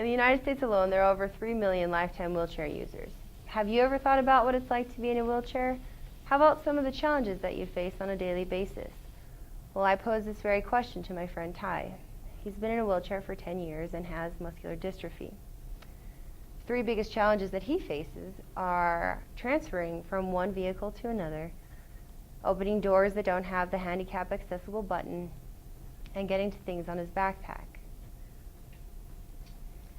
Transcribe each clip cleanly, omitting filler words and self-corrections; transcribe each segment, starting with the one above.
In the United States alone, there are over 3 million lifetime wheelchair users. Have you ever thought about what it's like to be in a wheelchair? How about some of the challenges that you face on a daily basis? Well, I posed this very question to my friend Ty. He's been in a wheelchair for 10 years and has muscular dystrophy. Three biggest challenges that he faces are transferring from one vehicle to another, opening doors that don't have the handicap accessible button, and getting to things on his backpack.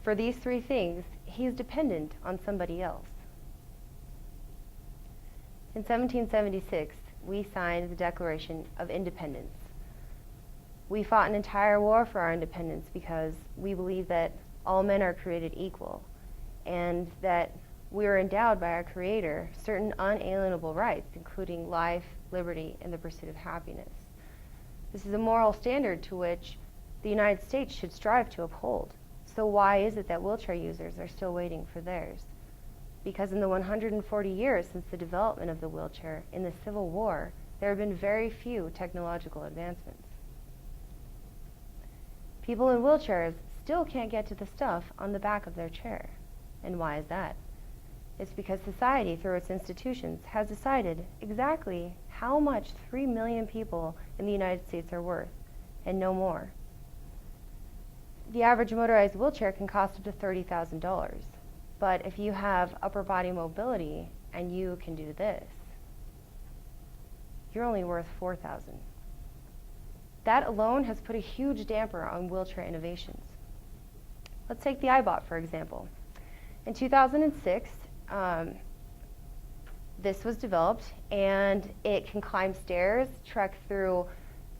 For these three things, he's dependent on somebody else. In 1776, we signed the Declaration of Independence. We fought an entire war for our independence because we believe that all men are created equal and that we are endowed by our Creator certain unalienable rights, including life, liberty, and the pursuit of happiness. This is a moral standard to which the United States should strive to uphold. So why is it that wheelchair users are still waiting for theirs? Because in the 140 years since the development of the wheelchair in the Civil War, there have been very few technological advancements. People in wheelchairs still can't get to the stuff on the back of their chair. And why is that? It's because society, through its institutions, has decided exactly how much 3 million people in the United States are worth, and no more. The average motorized wheelchair can cost up to $30,000. But if you have upper body mobility and you can do this, you're only worth $4,000. That alone has put a huge damper on wheelchair innovations. Let's take the iBot, for example. In 2006, this was developed, and it can climb stairs, trek through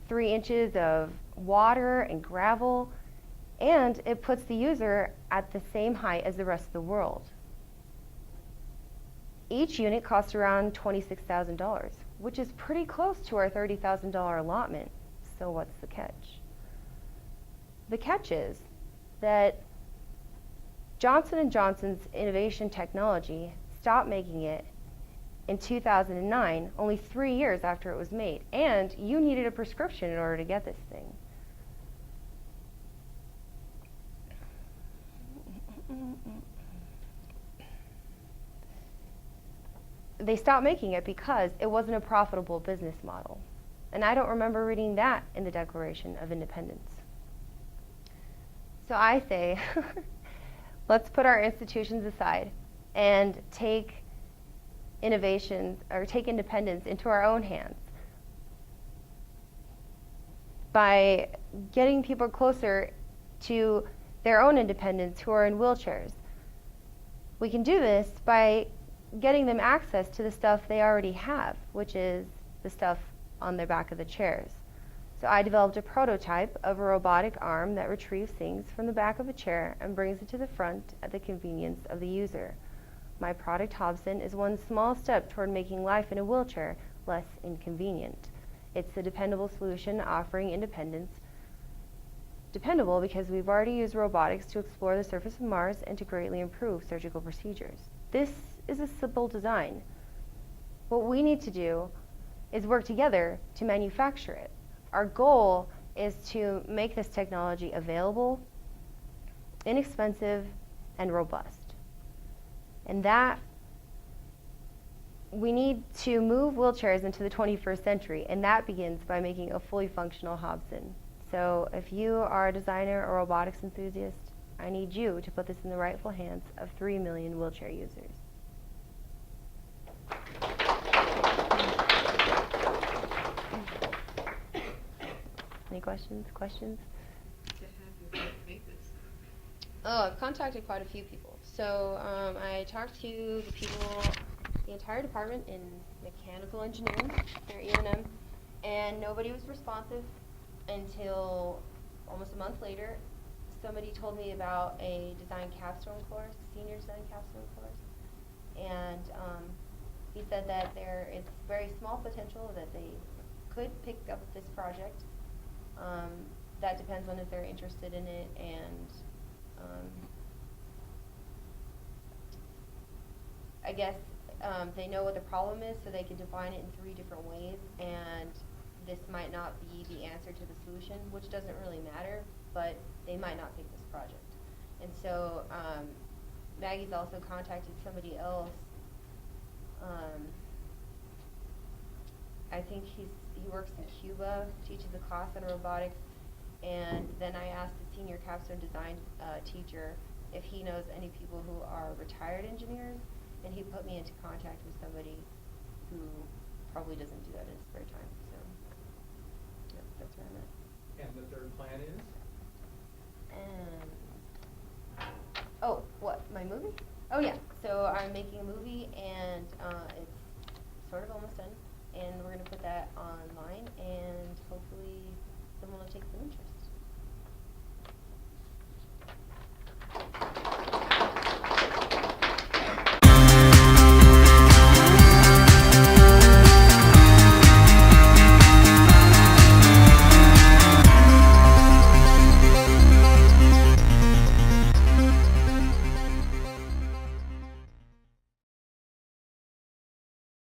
3 inches of water and gravel, and it puts the user at the same height as the rest of the world. Each unit costs around $26,000, which is pretty close to our $30,000 allotment. So what's the catch? The catch is that Johnson & Johnson's innovation technology stopped making it in 2009, only 3 years after it was made, and you needed a prescription in order to get this thing. They stopped making it because it wasn't a profitable business model. And I don't remember reading that in the Declaration of Independence. So I say, let's put our institutions aside and take innovations, or take independence into our own hands by getting people closer to their own independence who are in wheelchairs. We can do this by getting them access to the stuff they already have, which is the stuff on the back of the chairs. So I developed a prototype of a robotic arm that retrieves things from the back of a chair and brings it to the front at the convenience of the user. My product, Hobson, is one small step toward making life in a wheelchair less inconvenient. It's the dependable solution offering independence. Dependable because we've already used robotics to explore the surface of Mars and to greatly improve surgical procedures. This is a simple design. What we need to do is work together to manufacture it. Our goal is to make this technology available, inexpensive, and robust. And that we need to move wheelchairs into the 21st century, and that begins by making a fully functional Hobson. So if you are a designer or robotics enthusiast, I need you to put this in the rightful hands of 3 million wheelchair users. Any questions? To have you make this? Oh, I've contacted quite a few people. So I talked to the entire department in mechanical engineering, their E&M, and nobody was responsive until almost a month later. Somebody told me about a design capstone course, senior design capstone course, and he said that there is very small potential that they could pick up this project. That depends on if they're interested in it, and I guess they know what the problem is, so they can define it in 3 different ways, and this might not be the answer to the solution, which doesn't really matter, but they might not pick this project. And so Maggie's also contacted somebody else. I think he works in Cuba, teaches a class on robotics, and then I asked the senior capstone design teacher if he knows any people who are retired engineers, and he put me into contact with somebody who probably doesn't do that in his spare time. So, yep, that's where I'm at. And the third plan is? And oh, what, my movie? Oh yeah, so I'm making a movie, and it's sort of almost done, and we're gonna put that online, and hopefully someone will take some interest.